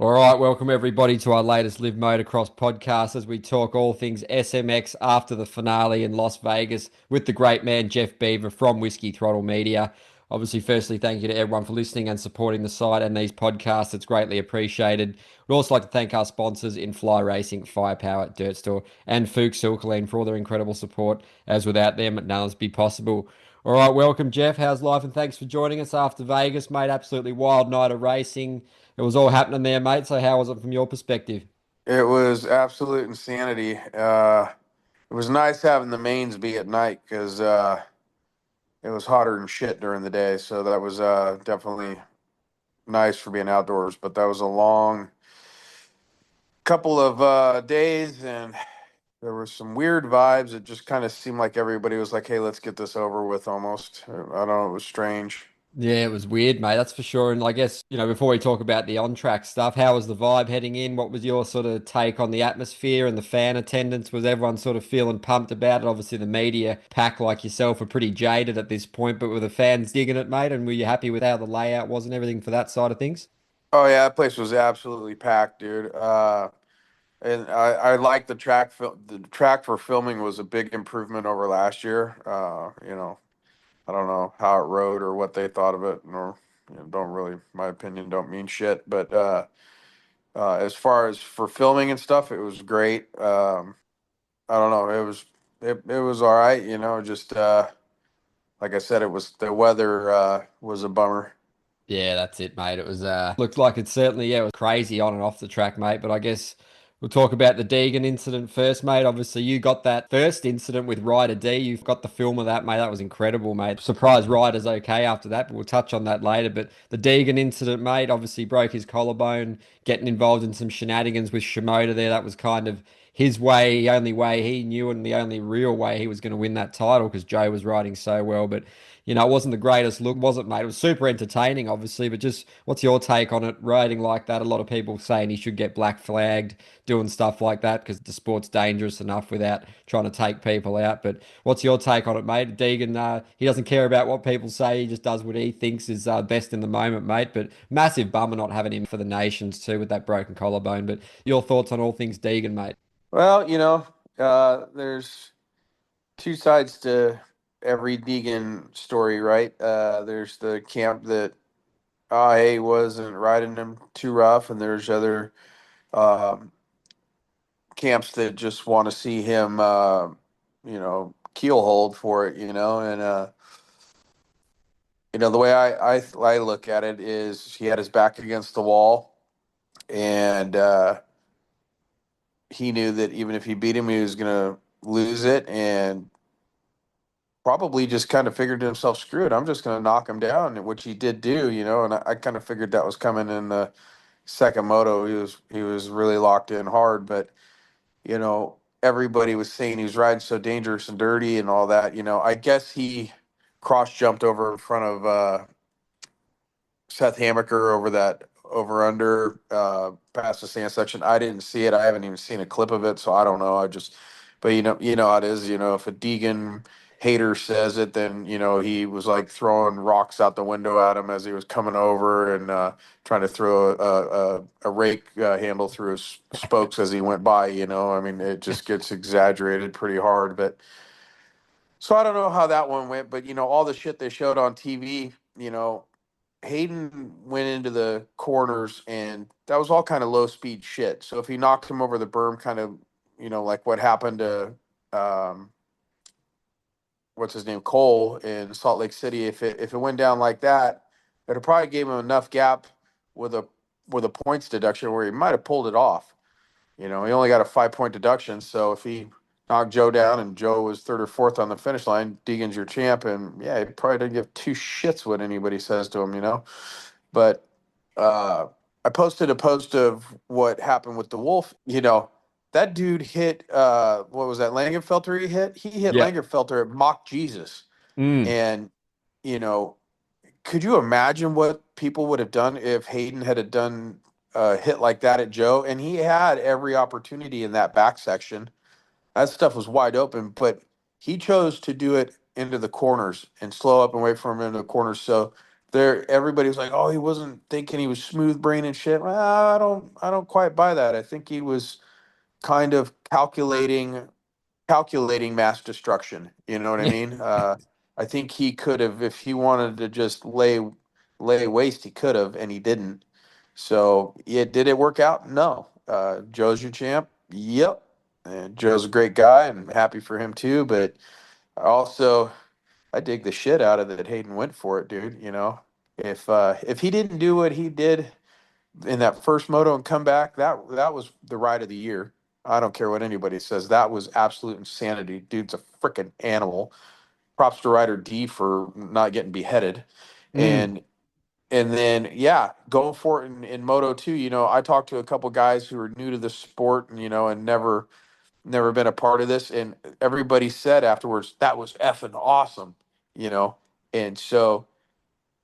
All right, welcome everybody to our latest Live Motocross podcast as we talk all things SMX after the finale in Las Vegas with the great man Jeff Beaver from Whiskey Throttle Media. Obviously, firstly, thank you to everyone for listening and supporting the site and these podcasts. It's greatly appreciated. We'd also like to thank our sponsors in Fly Racing, Firepower, Dirt Store, and Fuchs Silkaline for all their incredible support, as without them, none of this be possible. All right, welcome, Jeff. How's life? And thanks for joining us after Vegas, mate. Absolutely wild night of racing. It was all happening there, mate. So how was it from your perspective? It was absolute insanity. It was nice having the mains be at night because it was hotter than shit during the day. So that was definitely nice for being outdoors. But that was a long couple of days, and there were some weird vibes. It just kind of seemed like everybody was like, "Hey, let's get this over with." Almost. I don't know. It was strange. Yeah, it was weird, mate. That's for sure. And I guess, before we talk about the on-track stuff, how was the vibe heading in? What was your sort of take on the atmosphere and the fan attendance? Was everyone sort of feeling pumped about it? Obviously, the media pack like yourself are pretty jaded at this point, but were the fans digging it, mate? And were you happy with how the layout was and everything for that side of things? Oh yeah, that place was absolutely packed, dude. And I like the track. The track for filming was a big improvement over last year. I don't know how it rode or what they thought of it, or don't really. My opinion don't mean shit. But as far as for filming and stuff, it was great. I don't know. It was all right. Just like I said, it was the weather was a bummer. Yeah, that's it, mate. It was looked like it certainly, yeah, it was crazy on and off the track, mate. But I guess we'll talk about the Deegan incident first, mate. Obviously, you got that first incident with Ryder D. You've got the film of that, mate. That was incredible, mate. Surprised Ryder's okay after that, but we'll touch on that later. But the Deegan incident, mate, obviously broke his collarbone, getting involved in some shenanigans with Shimoda there. That was kind of his way, the only way he knew and the only real way he was going to win that title because Joe was riding so well. But it wasn't the greatest look, was it, mate? It was super entertaining, obviously, but just what's your take on it? Riding like that, a lot of people saying he should get black flagged, doing stuff like that because the sport's dangerous enough without trying to take people out. But what's your take on it, mate? Deegan, he doesn't care about what people say. He just does what he thinks is best in the moment, mate. But massive bummer not having him for the nations too with that broken collarbone. But your thoughts on all things Deegan, mate? Well, there's two sides to every Deegan story, right? There's the camp that he wasn't riding him too rough, and there's other um, camps that just want to see him, keel hold for it, and the way I look at it is he had his back against the wall, and he knew that even if he beat him, he was gonna lose it, and probably just kind of figured to himself, screw it, I'm just gonna knock him down, which he did do, and I kind of figured that was coming in the second moto. He was really locked in hard, but everybody was saying he was riding so dangerous and dirty and all that. I guess he cross jumped over in front of Seth Hammaker over that over under past the sand section. I didn't see it. I haven't even seen a clip of it, so I don't know. But how it is. If a Deegan hater says it, then he was like throwing rocks out the window at him as he was coming over and trying to throw a rake handle through his spokes as he went by. I mean, it just gets exaggerated pretty hard. But so I don't know how that one went, but all the shit they showed on TV, Hayden went into the corners, and that was all kind of low speed shit. So if he knocked him over the berm, kind of, like what happened to um, what's his name, Cole in Salt Lake City, if it went down like that, it probably gave him enough gap with a points deduction where he might have pulled it off. He only got a 5 point deduction, so if he knocked Joe down and Joe was third or fourth on the finish line, Deegan's your champ, and yeah, he probably didn't give two shits what anybody says to him. But uh, I posted a post of what happened with the Wolf. That dude hit what was that Langenfelter he hit? He hit Yeah. Langenfelter at Mock Jesus. Mm. And, you know, could you imagine what people would have done if Hayden had done a hit like that at Joe? And he had every opportunity in that back section. That stuff was wide open, but he chose to do it into the corners and slow up and wait for him into the corners. So everybody was like, "Oh, he wasn't thinking, he was smooth brain and shit." Well, I don't quite buy that. I think he was kind of calculating mass destruction. You know what I Yeah. mean? I think he could have, if he wanted to just lay waste, he could have, and he didn't. So yeah, did it work out? No. Joe's your champ. Yep. And Joe's a great guy, and happy for him too. But also, I dig the shit out of that Hayden went for it, dude. You know, if he didn't do what he did in that first moto and come back, that was the ride of the year. I don't care what anybody says. That was absolute insanity. Dude's a freaking animal. Props to Rider D for not getting beheaded. Mm. And then yeah, going for it in Moto 2, you know, I talked to a couple guys who are new to the sport and and never been a part of this, and everybody said afterwards that was effing awesome, you know. And so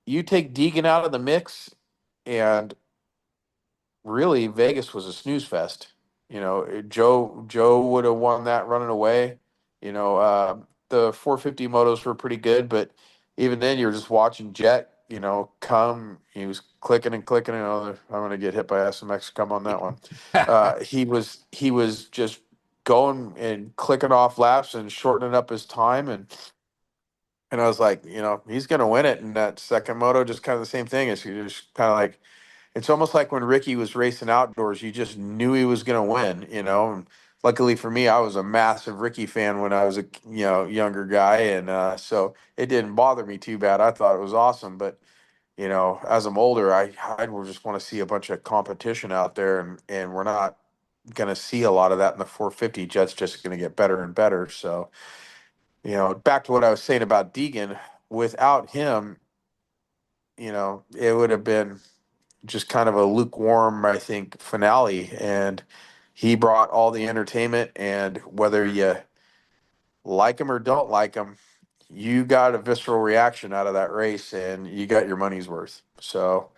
you take Deegan out of the mix, and really Vegas was a snooze fest. You know, Joe would have won that running away. You know, the 450 motos were pretty good, but even then you were just watching Jet. You know, come. He was clicking and clicking, and I'm gonna get hit by SMX. Come on that one. He was just going and clicking off laps and shortening up his time, and I was like, you know, he's gonna win it. And that second moto, just kind of the same thing. It's just kind of like, it's almost like when Ricky was racing outdoors, you just knew he was going to win, you know. And luckily for me, I was a massive Ricky fan when I was a younger guy, and so it didn't bother me too bad. I thought it was awesome, but you know, as I'm older, I would just want to see a bunch of competition out there, and we're not going to see a lot of that in the 450. Jet's just going to get better and better. So you know, back to what I was saying about Deegan, without him, you know, it would have been just kind of a lukewarm, I think, finale. And he brought all the entertainment, and whether you like him or don't like him, you got a visceral reaction out of that race, and you got your money's worth. So,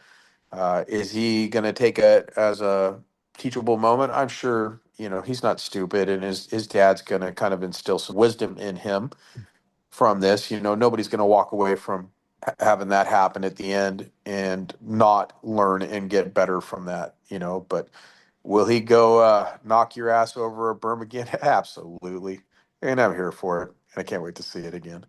is he going to take it as a teachable moment? I'm sure. You know, he's not stupid, and his dad's going to kind of instill some wisdom in him from this. You know, nobody's going to walk away from having that happen at the end and not learn and get better from that, you know. But will he go knock your ass over a berm again? Absolutely. And I'm here for it. And I can't wait to see it again.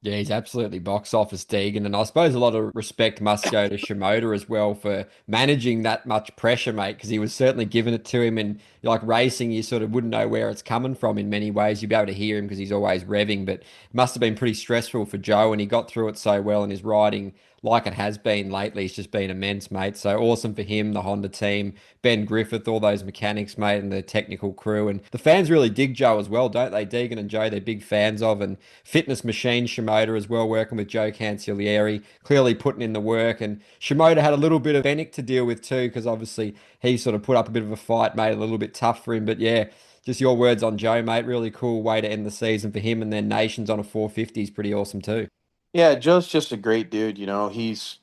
Yeah, he's absolutely box office Deegan, and I suppose a lot of respect must go to Shimoda as well for managing that much pressure, mate, because he was certainly giving it to him. And like racing, you sort of wouldn't know where it's coming from in many ways. You'd be able to hear him because he's always revving, but it must have been pretty stressful for Joe, and he got through it so well, and his riding, like it has been lately, it's just been immense, mate. So awesome for him, the Honda team, Ben Griffith, all those mechanics, mate, and the technical crew. And the fans really dig Joe as well, don't they? Deegan and Joe, they're big fans of, and fitness machine Shimoda as well, working with Joe Cancellieri, clearly putting in the work. And Shimoda had a little bit of Fennec to deal with too, because obviously he sort of put up a bit of a fight, made it a little bit tough for him. But yeah, just your words on Joe, mate. Really cool way to end the season for him. And then Nations on a 450 is pretty awesome too. Yeah, Joe's just a great dude. You know, he's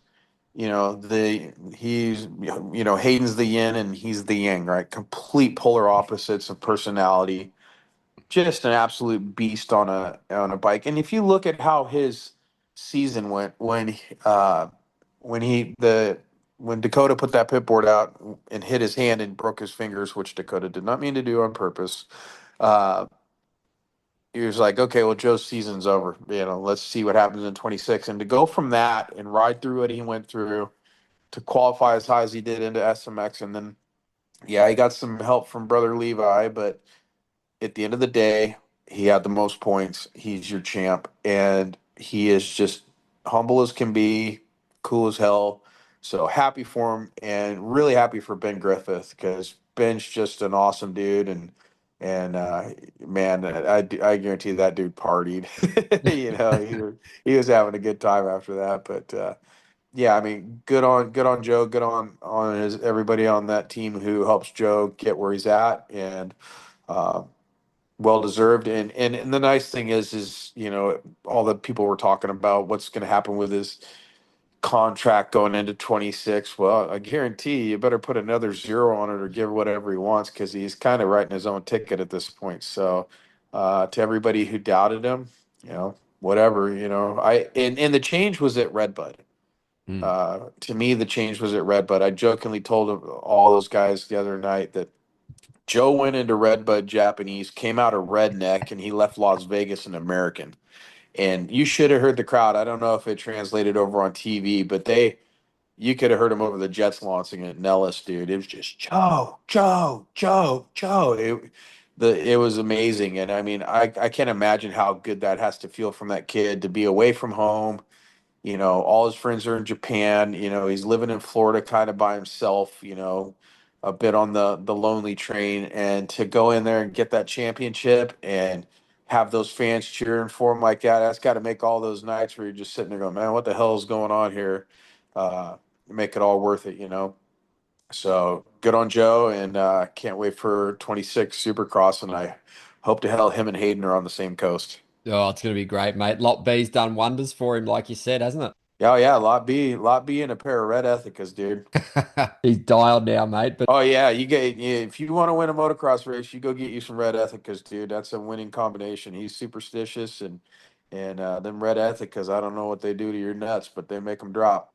Hayden's the yin and he's the yang, right? Complete polar opposites of personality. Just an absolute beast on a bike. And if you look at how his season went when he the when Dakota put that pit board out and hit his hand and broke his fingers, which Dakota did not mean to do on purpose. Uh, he was like, okay, well, Joe's season's over. You know, let's see what happens in 26. And to go from that and ride through what he went through to qualify as high as he did into SMX, and then yeah, he got some help from brother Levi, but at the end of the day, he had the most points. He's your champ, and he is just humble as can be, cool as hell. So happy for him, and really happy for Ben Griffith because Ben's just an awesome dude, and man, I guarantee that dude partied. You know, he was having a good time after that. But yeah, I mean, good on Joe, good on his everybody on that team who helps Joe get where he's at, and. Uh, well deserved. And the nice thing is you know, all the people were talking about what's going to happen with his contract going into 26. Well, I guarantee you better put another zero on it or give whatever he wants because he's kind of writing his own ticket at this point. So to everybody who doubted him, you know, whatever, you know, and the change was at Redbud. Mm. To me, the change was at Redbud. I jokingly told all those guys the other night that Joe went into Redbud Japanese, came out a redneck, and he left Las Vegas an American. And you should have heard the crowd. I don't know if it translated over on TV, but you could have heard him over the Jets launching at Nellis, dude. It was just Joe, Joe, Joe, Joe. It was amazing, and I mean, I can't imagine how good that has to feel from that kid to be away from home. All his friends are in Japan. He's living in Florida kind of by himself. A bit on the lonely train, and to go in there and get that championship and have those fans cheering for him like that, that's got to make all those nights where you're just sitting there going, man, what the hell is going on here? Make it all worth it. So good on Joe, and can't wait for 26 Supercross, and I hope to hell him and Hayden are on the same coast. Oh, it's going to be great, mate. Lot B's done wonders for him, like you said, hasn't Yeah, yeah, lot B, and a pair of red Ethicas, dude. it? He's dialed now, mate. But Oh yeah, yeah, if you want to win a motocross race, you go get you some red Ethicas, dude. That's a winning combination. He's superstitious, and them red Ethicas, I don't know what they do to your nuts, but they make them drop.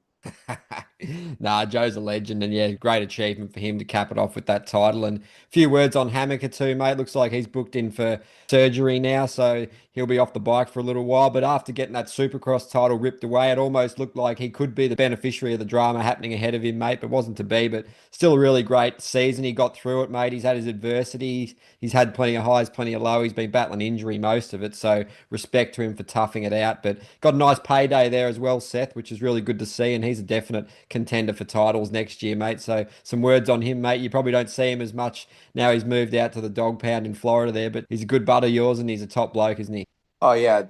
nah, Joe's a legend, and yeah, great achievement for him to cap it off with that title. And a few words on Hammaker too, mate. Looks like he's booked in for surgery now, so he'll be off the bike for a little while. But after getting that Supercross title ripped away, it almost looked like he could be the beneficiary of the drama happening ahead of him, mate. But wasn't to be. But still a really great season. He got through it, mate. He's had his adversity. He's had plenty of highs, plenty of lows. He's been battling injury most of it, so respect to him for toughing it out. But got a nice payday there as well, Seth, which is really good to see. And he's a definite contender for titles next year, mate. So some words on him, mate. You probably don't see him as much now. He's moved out to the dog pound in Florida there, but he's a good bud of yours, and he's a top bloke, isn't he? Oh yeah,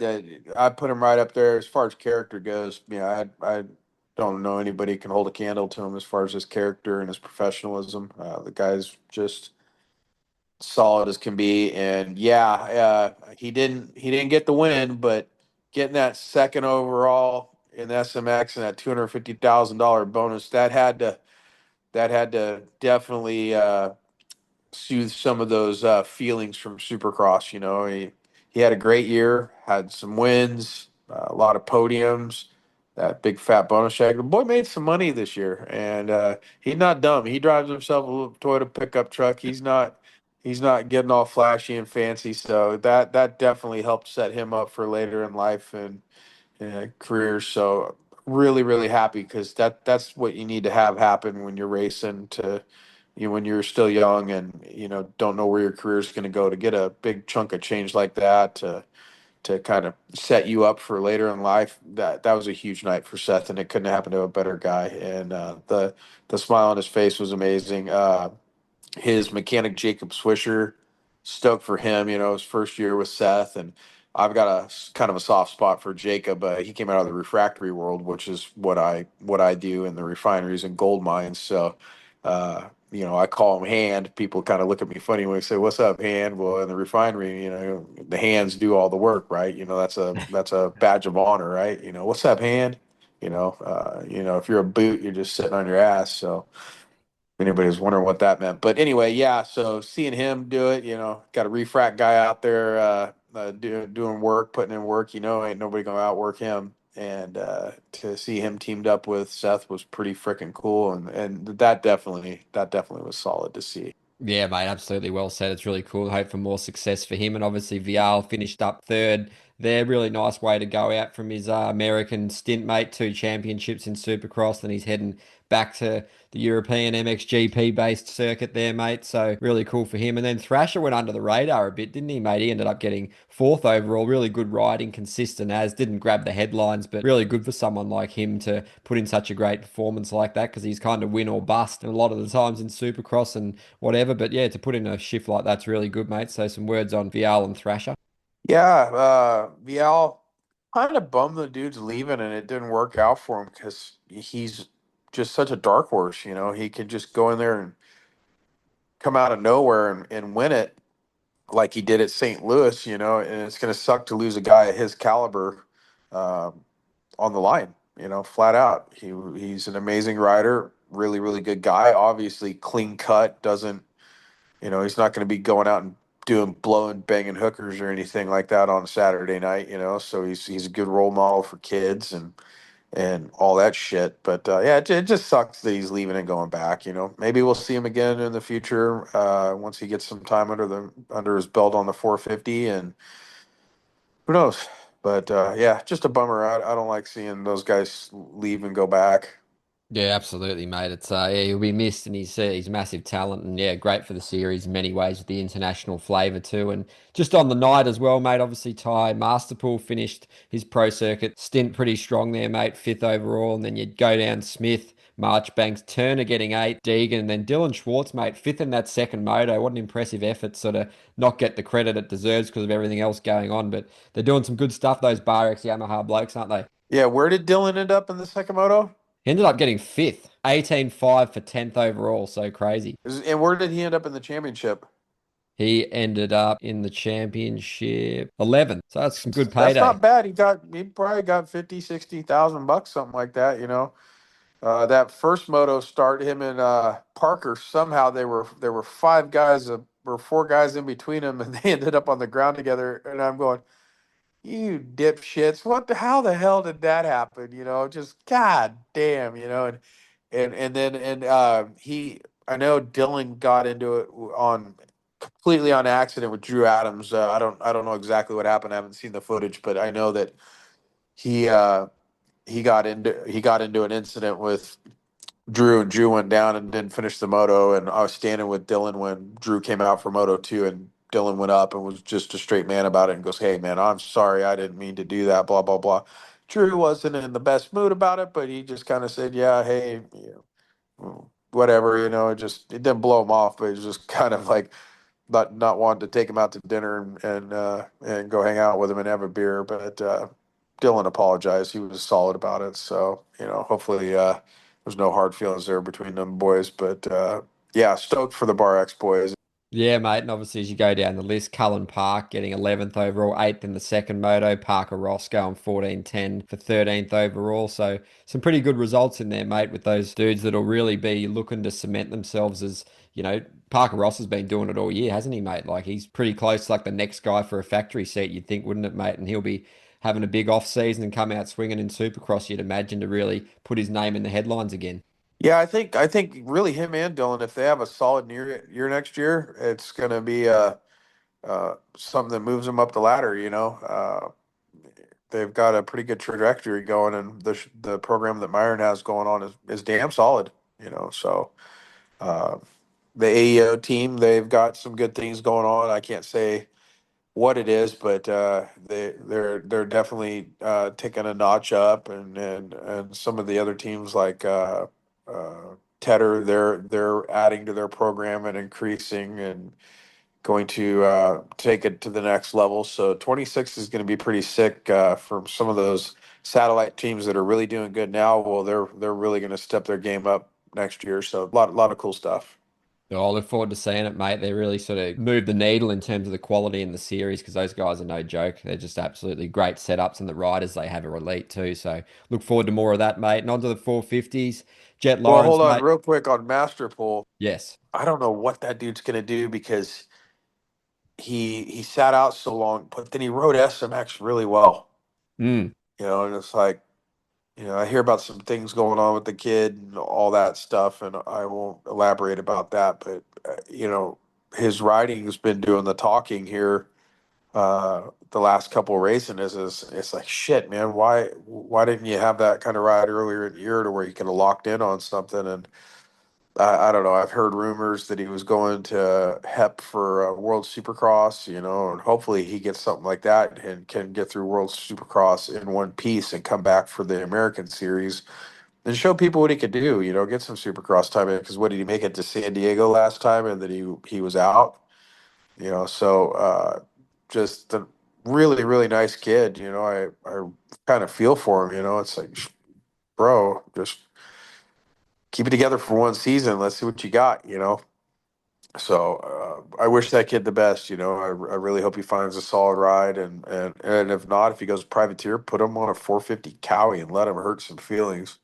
I put him right up there as far as character goes. I don't know anybody can hold a candle to him as far as his character and his professionalism. The guy's just solid as can be, and yeah, he didn't get the win, but getting that second overall in SMX and that $250,000 bonus that had to definitely soothe some of those feelings from Supercross. He had a great year, had some wins, a lot of podiums. That big fat bonus check. The boy made some money this year, and he's not dumb. He drives himself a little Toyota pickup truck. He's not getting all flashy and fancy. So that definitely helped set him up for later in life and career. So really, really happy because that's what you need to have happen when you're racing when you're still young and don't know where your career is going to go, to get a big chunk of change like that to kind of set you up for later in life. That was a huge night for Seth, and it couldn't happen to a better guy. And the smile on his face was amazing. His mechanic Jacob Swisher, stoked for him. His first year with Seth, and I've got kind of a soft spot for Jacob. He came out of the refractory world, which is what I do in the refineries and gold mines. So, I call him Hand. People kind of look at me funny when they say, "What's up, Hand?" Well, in the refinery, the hands do all the work, right? That's a badge of honor, right? What's up, Hand? If you're a boot, you're just sitting on your ass. So anybody was wondering what that meant. But anyway, yeah. So seeing him do it, got a refract guy out there doing work, putting in work. Ain't nobody gonna outwork him. And to see him teamed up with Seth was pretty freaking cool, and that definitely was solid to see. Yeah, mate, absolutely well said. It's really cool. Hope for more success for him. And obviously, Vial finished up third there. Really nice way to go out from his American stint, mate. Two championships in Supercross. Then he's heading back to the European MXGP based circuit there, mate. So really cool for him. And then Thrasher went under the radar a bit, didn't he, mate? He ended up getting fourth overall. Really good riding, consistent as, didn't grab the headlines, but really good for someone like him to put in such a great performance like that because he's kind of win or bust a lot of the times in Supercross and whatever. But yeah, to put in a shift like that's really good, mate. So some words on Vial and Thrasher. Yeah, Vial kind of bummed the dude's leaving, and it didn't work out for him because he's just such a dark horse. He could just go in there and come out of nowhere and win it like he did at St. Louis, and it's going to suck to lose a guy at his caliber um, on the line, flat out. He's an amazing rider, really, really good guy. Obviously, clean cut, doesn't, he's not going to be going out and doing blowing, banging hookers or anything like that on Saturday night, so he's a good role model for kids. And and all that shit. But yeah, it just sucks that he's leaving and going back. Maybe we'll see him again in the future once he gets some time under his belt on the 450, and who knows. But yeah, just a bummer. I don't like seeing those guys leave and go back. Yeah, absolutely, mate. It's yeah, he'll be missed, and he's massive talent, and yeah, great for the series in many ways with the international flavour too. And just on the night as well, mate. Obviously, Ty Masterpool finished his pro circuit stint pretty strong there, mate. Fifth overall, and then you'd go down Smith, Marchbanks, Turner getting eight, Deegan, and then Dylan Schwartz, mate, fifth in that second moto. What an impressive effort! Sort of not get the credit it deserves because of everything else going on, but they're doing some good stuff. Those Bar X Yamaha blokes, aren't they? Yeah, where did Dylan end up in the second moto? He ended up getting fifth, 18.5 for 10th overall. So crazy. And where did he end up in the championship? He ended up in the championship 11th. So that's some good That's payday. not bad. He probably got 50, 60,000 bucks, something like that. That first moto start, him and Parker, somehow there were five guys or four guys in between them, and they ended up on the ground together. And I'm going, you dipshits, how the hell did that happen? Just god damn, and then he I know Dylan got into it on completely on accident with Drew Adams. I don't know exactly what happened. I haven't seen the footage, but I know that he uh, he got into an incident with Drew, and Drew went down and didn't finish the moto. And I was standing with Dylan when Drew came out for Moto 2, and Dylan went up and was just a straight man about it and goes, "Hey, man, I'm sorry. I didn't mean to do that, blah, blah, blah." Drew wasn't in the best mood about it, but he just kind of said, "Yeah, hey, whatever." It didn't blow him off, but it was just kind of like not wanting to take him out to dinner and go hang out with him and have a beer. But Dylan apologized. He was solid about it. So hopefully there's no hard feelings there between them boys. But yeah, stoked for the Bar X boys. Yeah, mate. And obviously, as you go down the list, Cullen Park getting 11th overall, 8th in the second moto. Parker Ross going 14.10 for 13th overall. So, some pretty good results in there, mate, with those dudes that'll really be looking to cement themselves as, Parker Ross has been doing it all year, hasn't he, mate? Like, he's pretty close to like the next guy for a factory seat, you'd think, wouldn't it, mate? And he'll be having a big off season and come out swinging in Supercross, you'd imagine, to really put his name in the headlines again. Yeah, I think really him and Dylan, if they have a solid year next year, it's going to be something that moves them up the ladder. They've got a pretty good trajectory going, and the program that Myron has going on is damn solid. So uh, the AEO team, they've got some good things going on. I can't say what it is, but they're definitely taking a notch up, and some of the other teams like Tedder, they're adding to their program and increasing and going to take it to the next level. So 26 is going to be pretty sick for some of those satellite teams that are really doing good now. Well, they're really going to step their game up next year. So a lot of cool stuff. Oh, I look forward to seeing it, mate. They really sort of move the needle in terms of the quality in the series because those guys are no joke. They're just absolutely great setups, and the riders they have are elite too. So look forward to more of that, mate. And on to the 450s. Jet Well, Lawrence, hold on mate. real quick on Masterpool. Yes. I don't know what that dude's going to do because he sat out so long, but then he rode SMX really well. Mm. And it's like, I hear about some things going on with the kid and all that stuff, and I won't elaborate about that. But his riding's been doing the talking here the last couple of racing. It's like shit, man. Why didn't you have that kind of ride earlier in the year to where you could have locked in on something? And I don't know. I've heard rumors that he was going to HEP for World Supercross, and hopefully he gets something like that and can get through World Supercross in one piece and come back for the American Series and show people what he could do. Get some Supercross time in, because what did he make it to San Diego last time, and then he was out. So just a really really nice kid. I kind of feel for him. It's like, bro, just keep it together for one season. Let's see what you got. So I wish that kid the best. I really hope he finds a solid ride, and if not, if he goes privateer, put him on a 450 Cowie and let him hurt some feelings.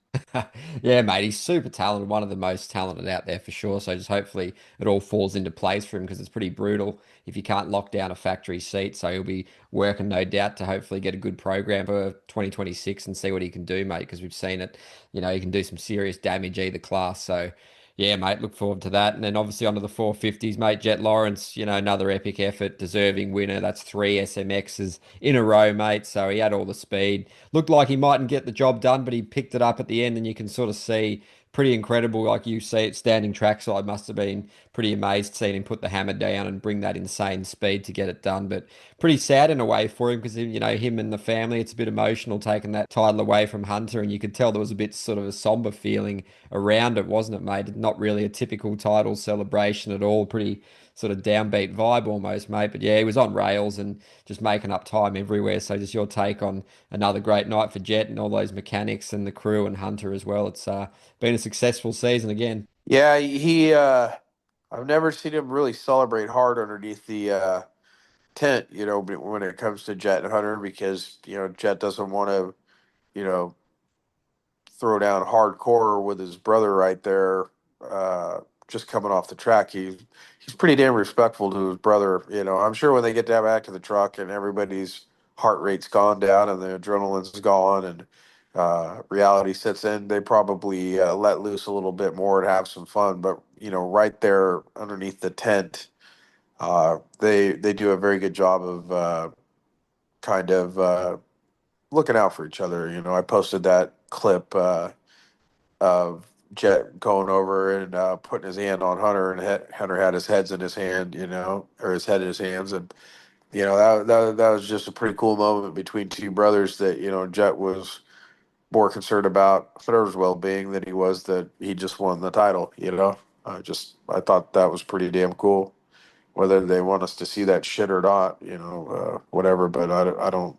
Yeah, mate, he's super talented, one of the most talented out there for sure. So just hopefully it all falls into place for him because it's pretty brutal if you can't lock down a factory seat. So he'll be working, no doubt, to hopefully get a good program for 2026 and see what he can do, mate, because we've seen it. He can do some serious damage either class. So yeah, mate, look forward to that. And then obviously onto the 450s, mate. Jet Lawrence, another epic effort, deserving winner. That's three SMXs in a row, mate. So he had all the speed. Looked like he mightn't get the job done, but he picked it up at the end, and you can sort of see pretty incredible. Like you see it standing trackside, must have been pretty amazed seeing him put the hammer down and bring that insane speed to get it done. But pretty sad in a way for him because him and the family, it's a bit emotional taking that title away from Hunter, and you could tell there was a bit sort of a somber feeling around it, wasn't it, mate? Not really a typical title celebration at all. Pretty sort of downbeat vibe almost, mate. But yeah, he was on rails and just making up time everywhere. So just your take on another great night for Jet and all those mechanics and the crew and Hunter as well. It's been a successful season again. Yeah, I've never seen him really celebrate hard underneath the tent, when it comes to Jet and Hunter, because, Jet doesn't want to, you know, throw down hardcore with his brother right there, just coming off the track. He's pretty damn respectful to his brother. I'm sure when they get down back to the truck and everybody's heart rate's gone down and the adrenaline's gone and reality sets in, they probably let loose a little bit more and have some fun. But right there underneath the tent, they do a very good job of kind of looking out for each other. I posted that clip of Jet going over and putting his hand on Hunter, and Hunter had his heads in his hand, or his head in his hands, and that was just a pretty cool moment between two brothers that Jet was more concerned about Hunter's well being than he was that he just won the title. I thought that was pretty damn cool. Whether they want us to see that shit or not, whatever. But I don't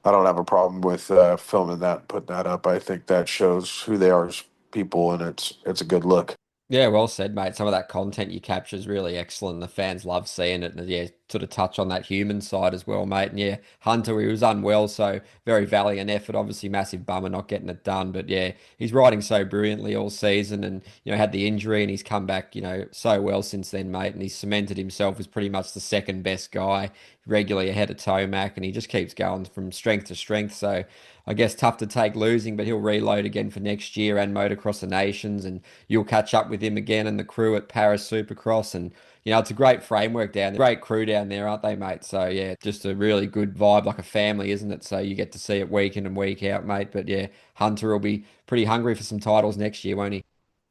have a problem with filming that and putting that up. I think that shows who they are as people, and it's a good look. Yeah, well said, mate. Some of that content you capture is really excellent. The fans love seeing it. And yeah, sort of touch on that human side as well, mate. And yeah, Hunter, he was unwell, so very valiant effort. Obviously, massive bummer not getting it done. But yeah, he's riding so brilliantly all season and, had the injury and he's come back, so well since then, mate. And he's cemented himself as pretty much the second best guy, regularly ahead of Tomac. And he just keeps going from strength to strength. So I guess tough to take losing, but he'll reload again for next year and Motocross the Nations, and you'll catch up with him again and the crew at Paris Supercross. And it's a great framework down there, great crew down there, aren't they, mate? So yeah, just a really good vibe, like a family, isn't it? So you get to see it week in and week out, mate. But yeah, Hunter will be pretty hungry for some titles next year, won't he?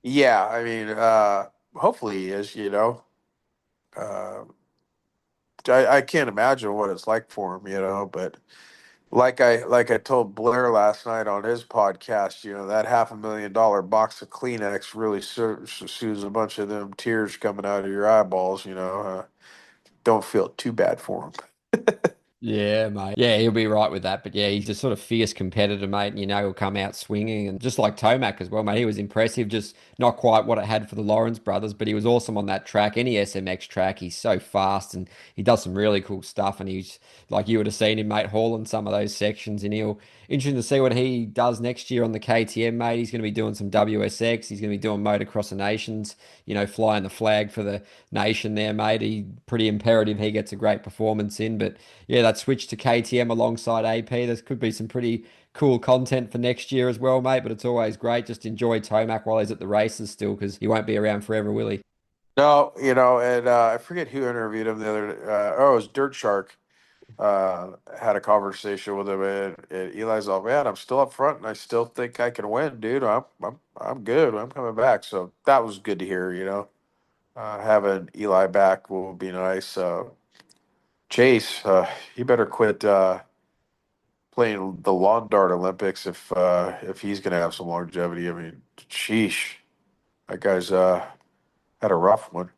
Yeah, I mean, hopefully he is. Uh, I can't imagine what it's like for him. But like I told Blair last night on his podcast, that $500,000 box of Kleenex really soothes a bunch of them tears coming out of your eyeballs. Don't feel too bad for him. Yeah, mate. Yeah, he'll be right with that. But yeah, he's a sort of fierce competitor, mate. And he'll come out swinging. And just like Tomac as well, mate. He was impressive, just not quite what it had for the Lawrence brothers, but he was awesome on that track. Any SMX track, he's so fast and he does some really cool stuff. And he's like you would have seen him, mate, hauling some of those sections. And he'll interesting to see what he does next year on the KTM, mate. He's going to be doing some WSX. He's going to be doing Motocross of Nations, flying the flag for the nation there, mate. He pretty imperative he gets a great performance in. But yeah, that switch to KTM alongside AP, there could be some pretty cool content for next year as well, mate. But it's always great. Just enjoy Tomac while he's at the races still, because he won't be around forever, will he? No, and I forget who interviewed him the other. It was Dirt Shark. Had a conversation with him, and Eli's like, "Man, I'm still up front, and I still think I can win, dude. I'm good. I'm coming back." So that was good to hear. Having Eli back will be nice. Chase, he better quit playing the lawn dart Olympics if he's gonna have some longevity. I mean, sheesh, that guy's had a rough one.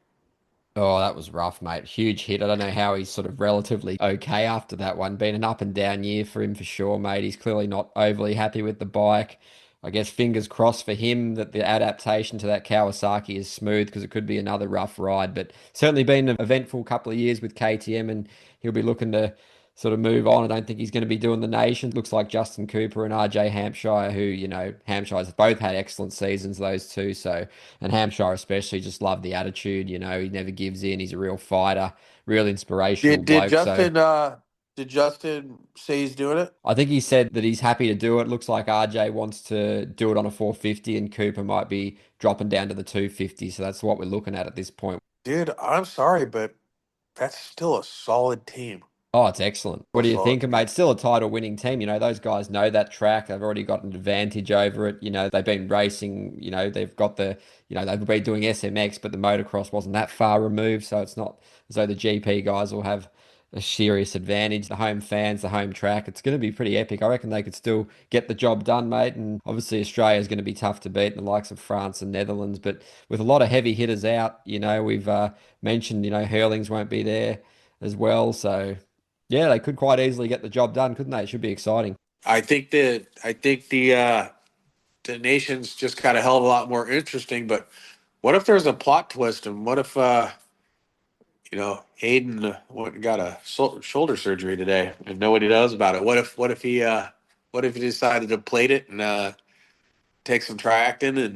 Oh, that was rough, mate. Huge hit. I don't know how he's sort of relatively okay after that one. Been an up and down year for him for sure, mate. He's clearly not overly happy with the bike. I guess fingers crossed for him that the adaptation to that Kawasaki is smooth because it could be another rough ride. But certainly been an eventful couple of years with KTM, and he'll be looking to sort of move on. I don't think he's going to be doing the nation. Looks like Justin Cooper and RJ Hampshire, who, Hampshire's both had excellent seasons, those two. So, and Hampshire especially just love the attitude, he never gives in. He's a real fighter, real inspirational Did bloke. So, Justin say he's doing it? I think he said that he's happy to do it. Looks like RJ wants to do it on a 450 and Cooper might be dropping down to the 250. So that's what we're looking at this point. Dude, I'm sorry, but that's still a solid team. Oh, it's excellent. What A do you solid think, team. mate? Still a title winning team. Those guys know that track. They've already got an advantage over it. They've been racing, they've got they've been doing SMX, but the motocross wasn't that far removed. So it's not as though the GP guys will have a serious advantage. The home fans, the home track, it's going to be pretty epic. I reckon they could still get the job done, mate. And obviously, Australia is going to be tough to beat, the likes of France and Netherlands. But with a lot of heavy hitters out, we've mentioned, Hurlings won't be there as well. So. Yeah, they could quite easily get the job done, couldn't they? It should be exciting. I think the nation's just got a hell of a lot more interesting. But what if there's a plot twist, and what if Haiden went and got a shoulder surgery today, and nobody knows about it? What if he decided to plate it and take some triactin and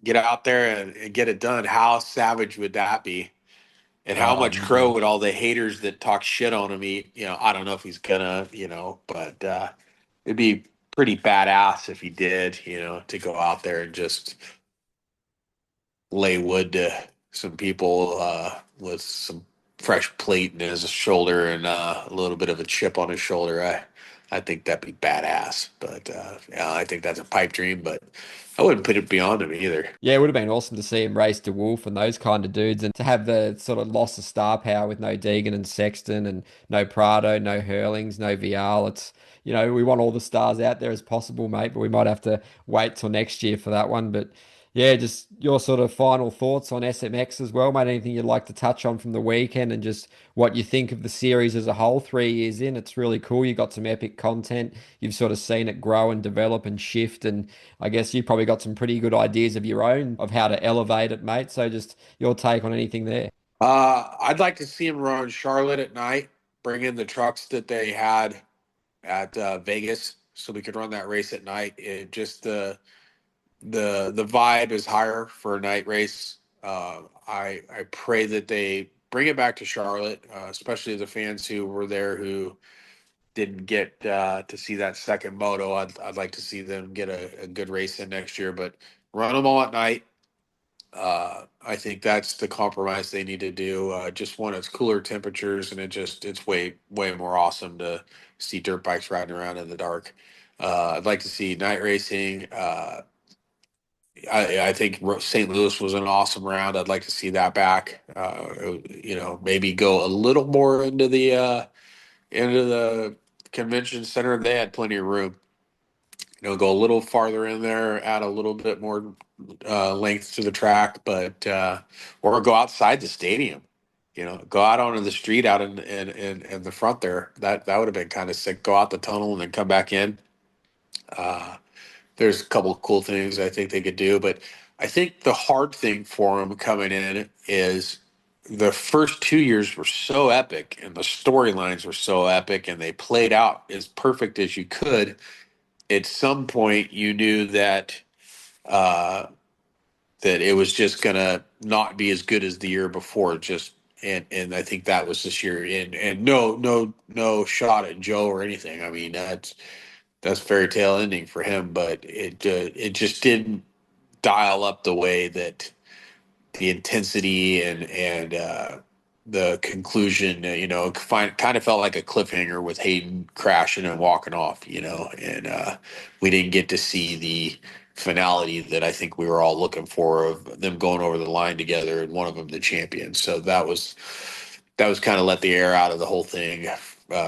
get out there and get it done? How savage would that be? And how Oh, it much would crow be. would all the haters that talk shit on him eat? I don't know if he's gonna, but it'd be pretty badass if he did, to go out there and just lay wood to some people with some fresh plate in his shoulder and a little bit of a chip on his shoulder. I think that'd be badass. But yeah, I think that's a pipe dream, but I wouldn't put it beyond him either. Yeah, it would have been awesome to see him race DeWolf and those kind of dudes, and to have the sort of loss of star power with no Deegan and Sexton and no Prado, no Hurlings, no Vial. We want all the stars out there as possible, mate, but we might have to wait till next year for that one. But yeah, just your sort of final thoughts on SMX as well, mate. Anything you'd like to touch on from the weekend and just what you think of the series as a whole 3 years in? It's really cool. You got some epic content. You've sort of seen it grow and develop and shift. And I guess you've probably got some pretty good ideas of your own of how to elevate it, mate. So just your take on anything there. I'd like to see him run Charlotte at night, bring in the trucks that they had at Vegas, so we could run that race at night. It just the vibe is higher for a night race. I pray that they bring it back to Charlotte, especially the fans who were there who didn't get to see that second moto. I'd like to see them get a good race in next year, but run them all at night. I think that's the compromise they need to do. Just one, it's cooler temperatures, and it's way more awesome to see dirt bikes riding around in the dark. I'd like to see night racing. I think St. Louis was an awesome round. I'd like to see that back. Maybe go a little more into the convention center. They had plenty of room. Go a little farther in there, add a little bit more length to the track, but or go outside the stadium. Go out onto the street out in the front there. That would have been kind of sick. Go out the tunnel and then come back in. Uh, there's a couple of cool things I think they could do, but I think the hard thing for them coming in is the first 2 years were so epic and the storylines were so epic and they played out as perfect as you could. At some point, you knew uh, that it was just gonna not be as good as the year before. And I think that was this year. And no shot at Joe or anything. I mean that's fairy tale ending for him, but it just didn't dial up the way that the intensity and the conclusion, kind of felt like a cliffhanger with Hayden crashing and walking off, and we didn't get to see the finality that I think we were all looking for of them going over the line together and one of them the champion. So that was kind of let the air out of the whole thing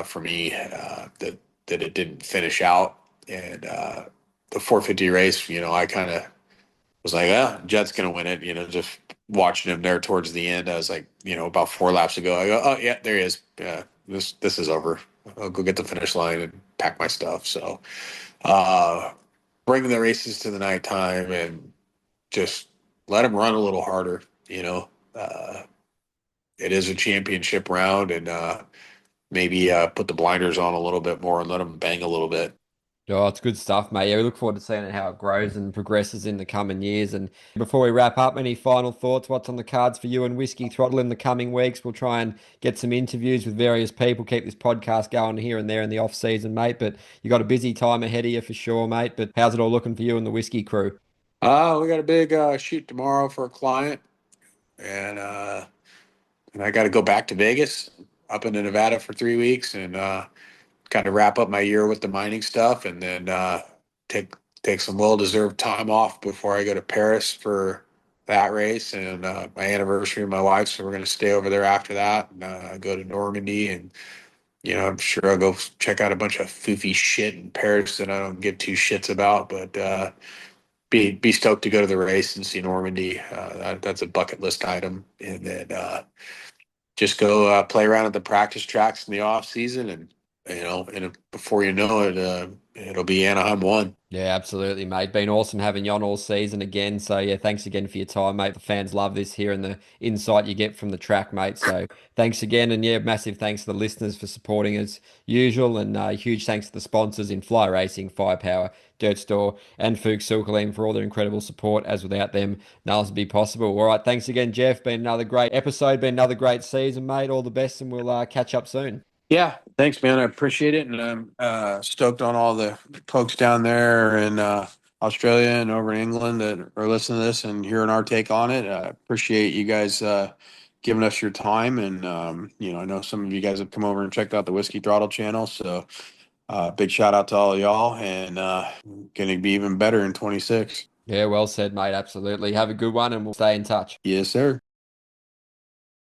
for me, that it didn't finish out. And the 450 race, I kind of was like, Jet's going to win it. Just watching him there towards the end, I was like, about 4 laps ago, I go, oh yeah, there he is. This is over. I'll go get the finish line and pack my stuff. So, bring the races to the nighttime and just let him run a little harder. Uh, it is a championship round, and maybe put the blinders on a little bit more and let them bang a little bit. Oh, it's good stuff, mate. Yeah, we look forward to seeing how it grows and progresses in the coming years. And before we wrap up, any final thoughts? What's on the cards for you and Whiskey Throttle in the coming weeks? We'll try and get some interviews with various people, keep this podcast going here and there in the off season, mate. But you got a busy time ahead of you for sure, mate. But how's it all looking for you and the Whiskey crew? We got a big shoot tomorrow for a client, and I got to go back to Vegas, up into Nevada for 3 weeks, and kind of wrap up my year with the mining stuff, and then take take some well-deserved time off before I go to Paris for that race and my anniversary of my wife. So we're going to stay over there after that and go to Normandy, and I'm sure I'll go check out a bunch of foofy shit in Paris that I don't give two shits about, but be stoked to go to the race and see Normandy. That's a bucket list item, and then just go play around at the practice tracks in the off season, and before you know it, it'll be Anaheim 1. Yeah, absolutely, mate. Been awesome having you on all season again. So yeah, thanks again for your time, mate. The fans love this here and the insight you get from the track, mate. So thanks again, and yeah, massive thanks to the listeners for supporting as usual, and huge thanks to the sponsors in Fly Racing, Firepower, Dirt Store, and Fuchs Silkalim for all their incredible support. As without them, none of this would be possible. All right, thanks again, Jeff. Been another great episode, been another great season, mate. All the best, and we'll catch up soon. Yeah, thanks, man. I appreciate it, and I'm stoked on all the folks down there in Australia and over in England that are listening to this and hearing our take on it. I appreciate you guys giving us your time, and I know some of you guys have come over and checked out the Whiskey Throttle channel, so big shout out to all of y'all, and going to be even better in 26. Yeah, well said, mate. Absolutely. Have a good one, and we'll stay in touch. Yes, sir.